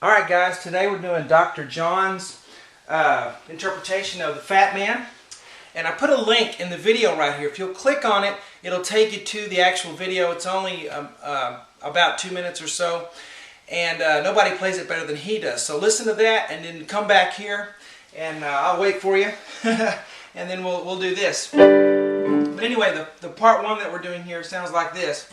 Alright guys, today we're doing Dr. John's interpretation of the Fat Man. And I put a link in the video right here. If you'll click on it, it'll take you to the actual video. It's only about 2 minutes or so. And nobody plays it better than he does. So listen to that and then come back here and I'll wait for you. And then we'll do this. But anyway, the part one that we're doing here sounds like this.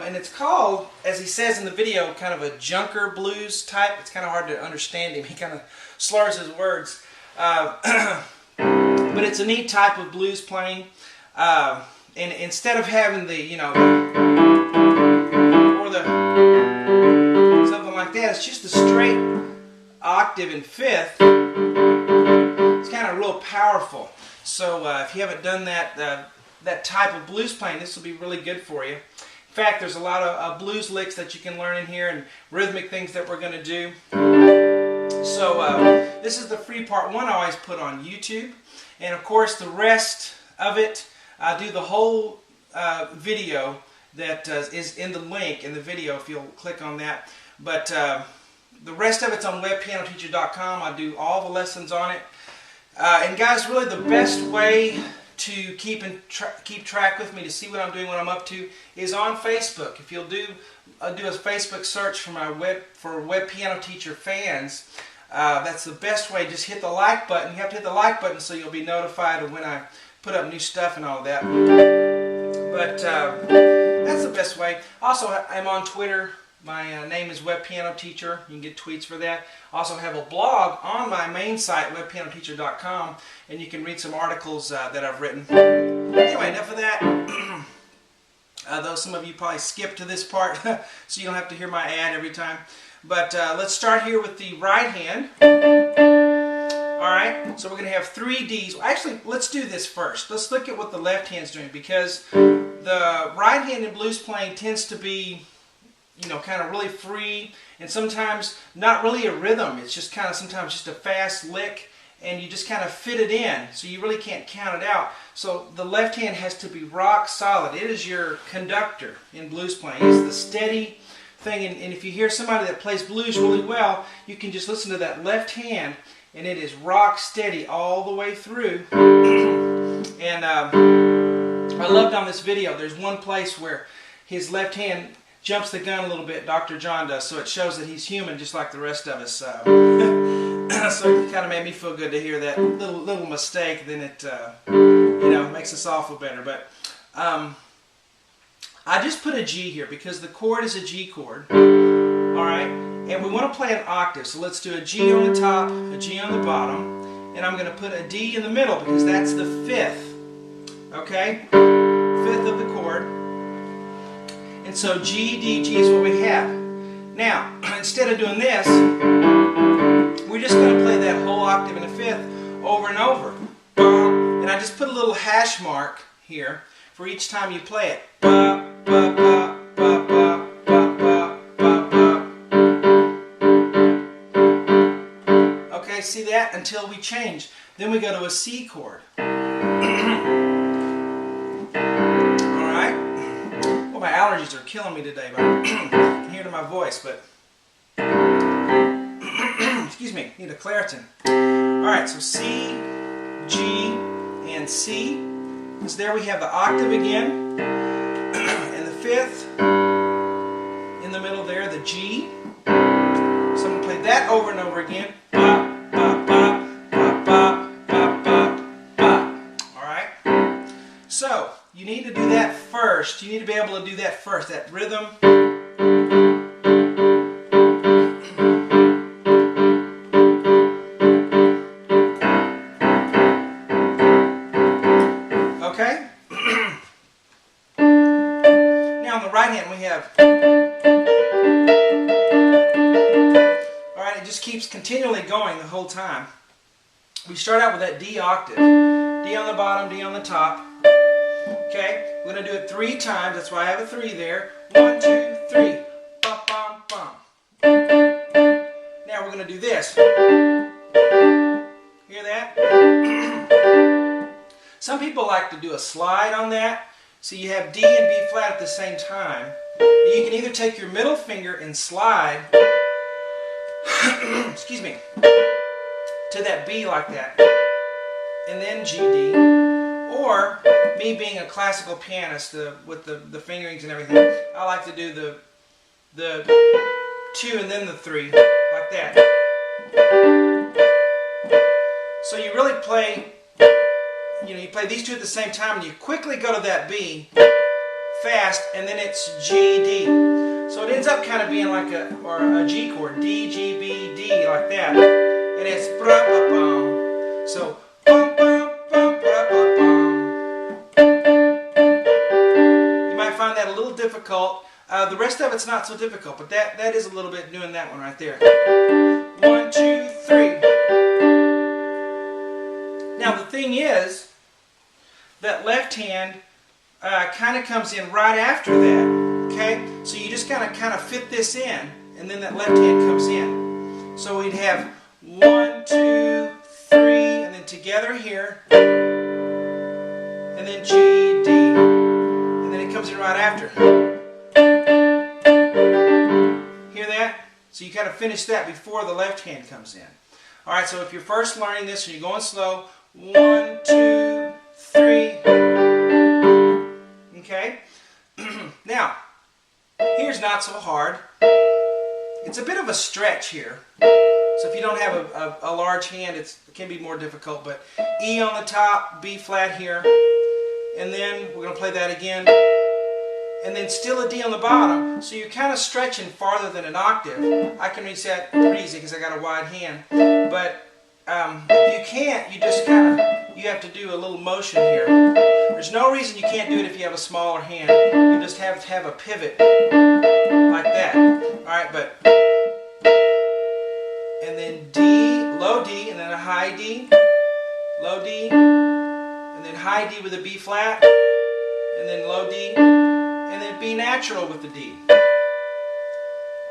And it's called, as he says in the video, kind of a junker blues type. It's kind of hard to understand him. He kind of slurs his words. But it's a neat type of blues playing. And instead of having the, you know, or the, something like that, it's just a straight octave in fifth. It's kind of real powerful. So if you haven't done that, that type of blues playing, this will be really good for you. In fact, there's a lot of blues licks that you can learn in here and rhythmic things that we're going to do. So this is the free part one I always put on YouTube. And of course the rest of it, I do the whole video that is in the link in the video if you'll click on that. But the rest of it's on webpianoteacher.com. I do all the lessons on it. And guys, really the best way to keep track with me, to see what I'm doing, what I'm up to, is on Facebook. If you'll do a Facebook search for my Web Piano Teacher fans, that's the best way. Just hit the like button. You have to hit the like button so you'll be notified of when I put up new stuff and all of that. But that's the best way. Also, I'm on Twitter. My name is Web Piano Teacher. You can get tweets for that. I also have a blog on my main site, webpianoteacher.com, and you can read some articles that I've written. Anyway, enough of that. Though some of you probably skip to this part, so you don't have to hear my ad every time. But let's start here with the right hand. Alright, so we're going to have 3 Ds. Actually, let's do this first. Let's look at what the left hand's doing, because the right hand in blues playing tends to be, you know, kind of really free, and sometimes not really a rhythm. It's just kind of sometimes just a fast lick, and you just kind of fit it in, so you really can't count it out. So the left hand has to be rock solid. It is your conductor in blues playing. It's the steady thing, and if you hear somebody that plays blues really well, you can just listen to that left hand, and it is rock steady all the way through. And I loved on this video, there's one place where his left hand jumps the gun a little bit, Dr. John does, so it shows that he's human just like the rest of us. So it kind of made me feel good to hear that little mistake. Then it you know, makes us all feel better. But I just put a G here because the chord is a G chord. Alright, and we want to play an octave, so let's do a G on the top, a G on the bottom, and I'm going to put a D in the middle because that's the fifth. Okay, fifth of the chord. And so G, D, G is what we have. Now, instead of doing this, we're just going to play that whole octave in the fifth over and over. And I just put a little hash mark here for each time you play it. Okay, see that? Until we change. Then we go to a C chord. My allergies are killing me today, but I can hear it in my voice, but excuse me, need a Claritin. Alright, so C, G, and C. So there we have the octave again, and the fifth, in the middle there, the G. So I'm going to play that over and over again. Alright, so you need to do that first. You need to be able to do that first, that rhythm. Okay? Now on the right hand we have, alright, it just keeps continually going the whole time. We start out with that D octave. D on the bottom, D on the top. Okay, we're going to do it 3 times. That's why I have a 3 there. 1, 2, 3. Bum, bum, bum. Now we're going to do this. Hear that? Some people like to do a slide on that. So you have D and B flat at the same time. You can either take your middle finger and slide, excuse me, to that B like that, and then G, D. Or, me being a classical pianist with the fingerings and everything, I like to do the 2 and then the 3, like that. So you really play, you play these two at the same time, and you quickly go to that B, fast, and then it's G, D. So it ends up kind of being like a G chord, D, G, B, D, like that. And it's bra-ba-bum. So, bum, bum, bum, bra-ba-bum. You might find that a little difficult. The rest of it's not so difficult, but that is a little bit doing that one right there. 1, 2, 3. Now the thing is, that left hand kind of comes in right after that. Okay, so you just kind of fit this in, and then that left hand comes in. So we'd have 1, 2, 3, and then together here, and then G, D, and then it comes in right after. Hear that? So you kind of finish that before the left hand comes in. All right, so if you're first learning this and you're going slow, 1, 2, 3. Okay? Now, here's not so hard. It's a bit of a stretch here. So if you don't have a large hand, it can be more difficult. But E on the top, B flat here. And then we're going to play that again. And then still a D on the bottom. So you're kind of stretching farther than an octave. I can reach that pretty easy because I got a wide hand. But if you can't, you just kind of, you have to do a little motion here. There's no reason you can't do it if you have a smaller hand. You just have to have a pivot like that. Alright, but, and then D, low D, and then a high D, low D, and then high D with a B flat, and then low D, and then B natural with the D.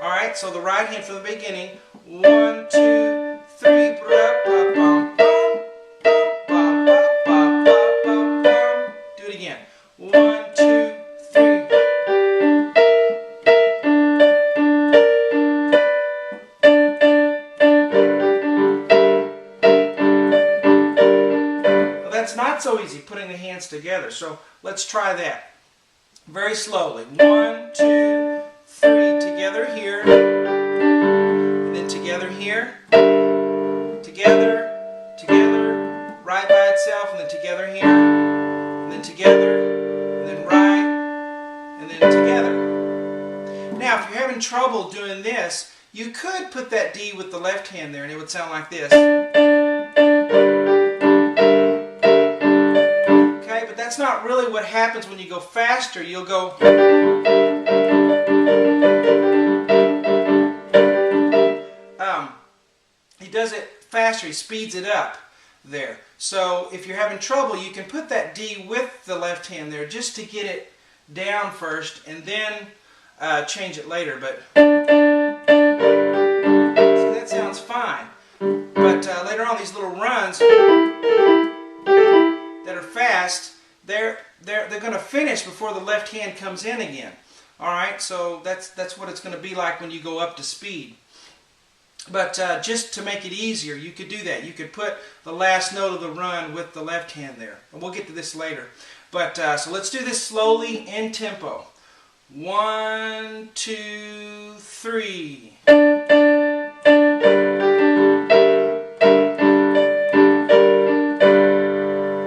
Alright, so the right hand from the beginning, 1, 2, 3, bra-ba-bum. Do it again. 1, 2, 3. Well, that's not so easy, putting the hands together. So let's try that. Very slowly. 1, 2, 3. Together here. And then together here. Together. Together. Right by itself. And then together here. And then together. And then right. And then together. Now, if you're having trouble doing this, you could put that D with the left hand there, and it would sound like this. Okay, but that's not really what happens when you go faster. You'll go. He does it faster. He speeds it up there. So if you're having trouble, you can put that D with the left hand there just to get it down first, and then change it later. But so that sounds fine. But later on, these little runs that are fast, they're going to finish before the left hand comes in again. All right, so that's what it's going to be like when you go up to speed. But just to make it easier, you could do that. You could put the last note of the run with the left hand there. And we'll get to this later. But so let's do this slowly in tempo. 1, 2, 3.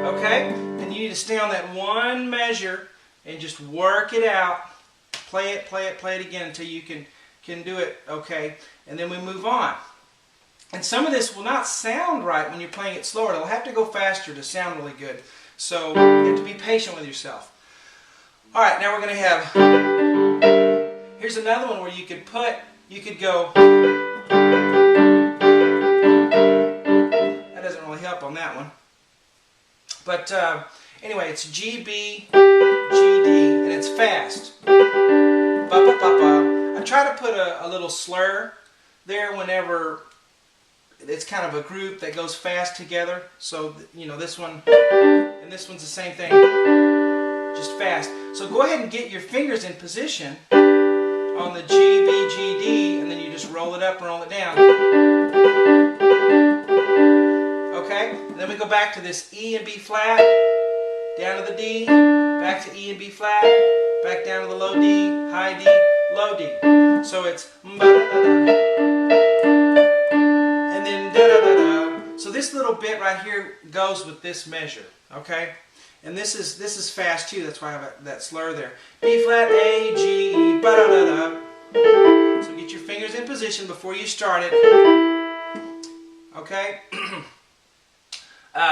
Okay? And you need to stay on that one measure and just work it out. Play it, play it, play it again until you can do it, okay? And then we move on. And some of this will not sound right when you're playing it slower. It'll have to go faster to sound really good. So you have to be patient with yourself. All right, now we're going to have, here's another one where you could go, that doesn't really help on that one. But anyway, it's G, B, G, D, and it's fast. Ba, ba, ba, ba. I try to put a little slur there whenever it's kind of a group that goes fast together. So, you know, this one and this one's the same thing, just fast. So go ahead and get your fingers in position on the G, B, G, D, and then you just roll it up and roll it down. Okay? And then we go back to this E and B flat, down to the D, back to E and B flat, back down to the low D, high D, low D. So it's and then da-da-da-da. So this little bit right here goes with this measure, okay? And this is fast too, that's why I have that slur there. B flat, A, G, E, ba-da-da-da. So get your fingers in position before you start it. Okay?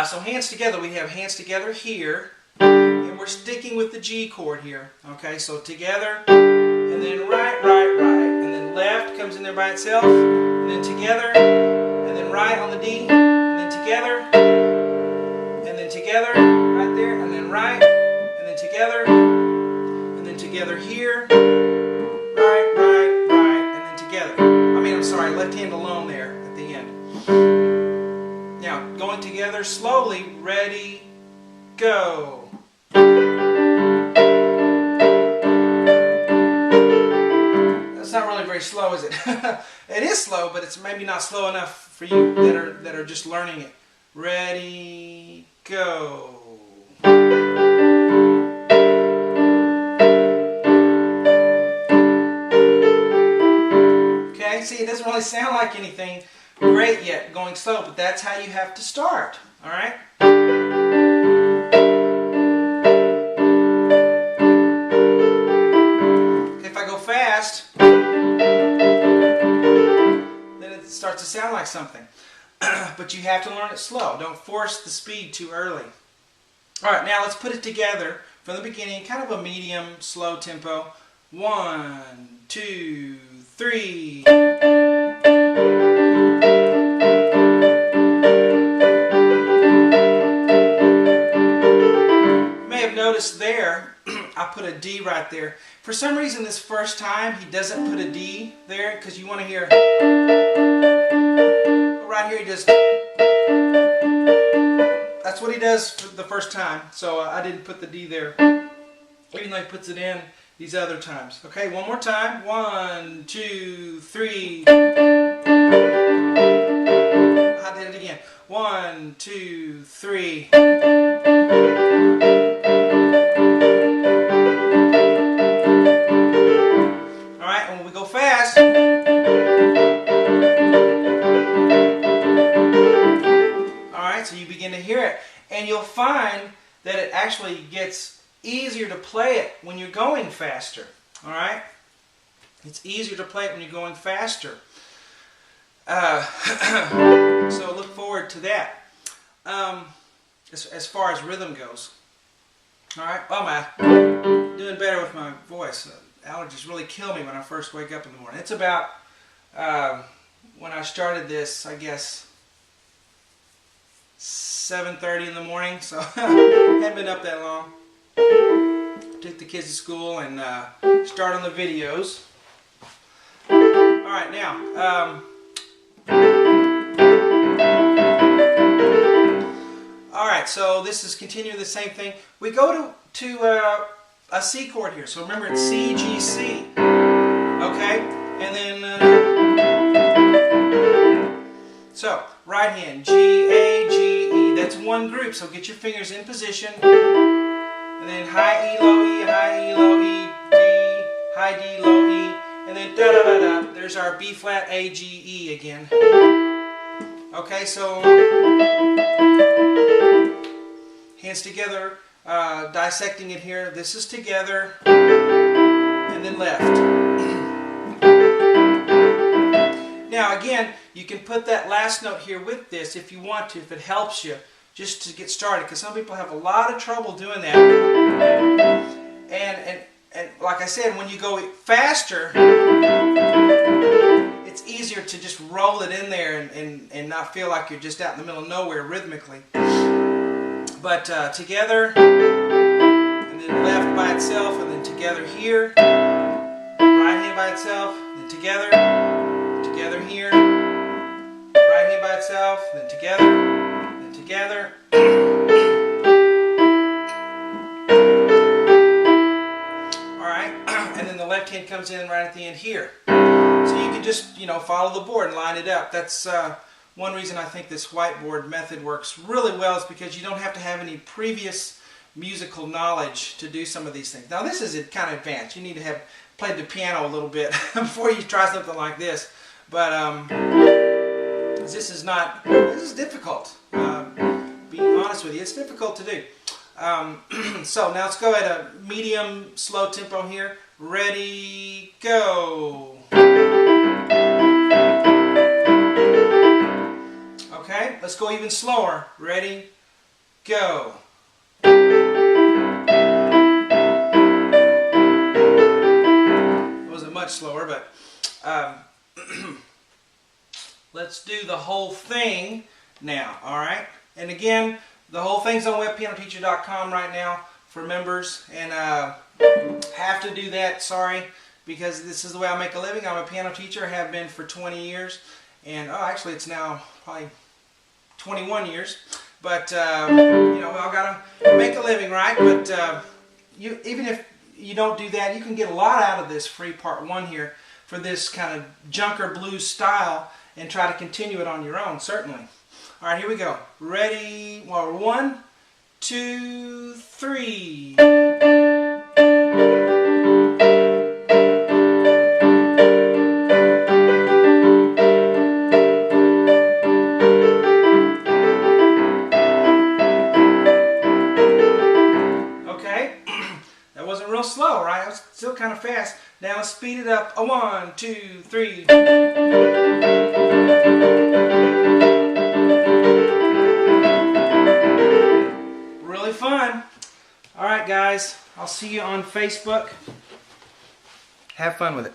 So hands together, we have hands together here. And we're sticking with the G chord here. Okay, so together, and then right, right, right. And then left comes in there by itself. And then together, and then right on the D. And then together, and then together, right there. And then right, and then together, and then together here. Right, right, right, and then together. I'm sorry, left hand alone there at the end. Now, going together slowly. Ready, go. That's not really very slow, is it? It is slow, but it's maybe not slow enough for you that are just learning it. Ready, go. Okay, see, it doesn't really sound like anything great yet going slow, but that's how you have to start. All right? Then it starts to sound like something. But you have to learn it slow. Don't force the speed too early. Alright, now let's put it together from the beginning, kind of a medium, slow tempo. 1, 2, 3. You may have noticed there, I put a D right there. For some reason this first time he doesn't put a D there because you want to hear. Right here he just. That's what he does for the first time. So I didn't put the D there. Even though he puts it in these other times. Okay, one more time. 1, 2, 3. I did it again. 1, 2, 3. Alright, and when we go fast, alright, so you begin to hear it. And you'll find that it actually gets easier to play it when you're going faster. Alright? It's easier to play it when you're going faster. So look forward to that. As far as rhythm goes. Alright, oh my, doing better with my voice. Allergies really kill me when I first wake up in the morning. It's about, when I started this, I guess, 7:30 in the morning, so hadn't been up that long. Took the kids to school and start on the videos. Alright, now, alright, so this is continuing the same thing. We go to a C chord here. So remember it's C, G, C. Okay? And then, so, right hand, G, A, G, E. That's one group, so get your fingers in position. And then high E, low E, high E, low E, D, high D, low E. And then da-da-da-da. There's our B flat, A, G, E again. Okay, so hands together, dissecting it here. This is together, and then left. Now again, you can put that last note here with this if you want to, if it helps you, just to get started, because some people have a lot of trouble doing that. And like I said, when you go faster, it's easier to just roll it in there and not feel like you're just out in the middle of nowhere rhythmically. But together, and then left by itself, and then together here, right hand by itself, then together here, right hand by itself, then together, then together. Alright, and then the left hand comes in right at the end here. So you can just, follow the board and line it up. That's one reason I think this whiteboard method works really well, is because you don't have to have any previous musical knowledge to do some of these things. Now this is kind of advanced. You need to have played the piano a little bit before you try something like this. But this is difficult. Being honest with you, it's difficult to do. So now let's go at a medium slow tempo here. Ready, go. Okay, let's go even slower. Ready, go. It wasn't much slower, but let's do the whole thing now, alright? And again, the whole thing's on webpianoteacher.com right now for members, and have to do that, sorry, because this is the way I make a living. I'm a piano teacher, have been for 20 years, and actually it's now probably 21 years, but I've got to make a living, right? But even if you don't do that, you can get a lot out of this free part 1 here for this kind of junker blues style, and try to continue it on your own, certainly. All right, here we go. Ready? Well, 1, 2, 3. Okay, that wasn't real slow, right? It was still kind of fast. Now let's speed it up. 1, 2, 3. Really fun. All right, guys. I'll see you on Facebook. Have fun with it.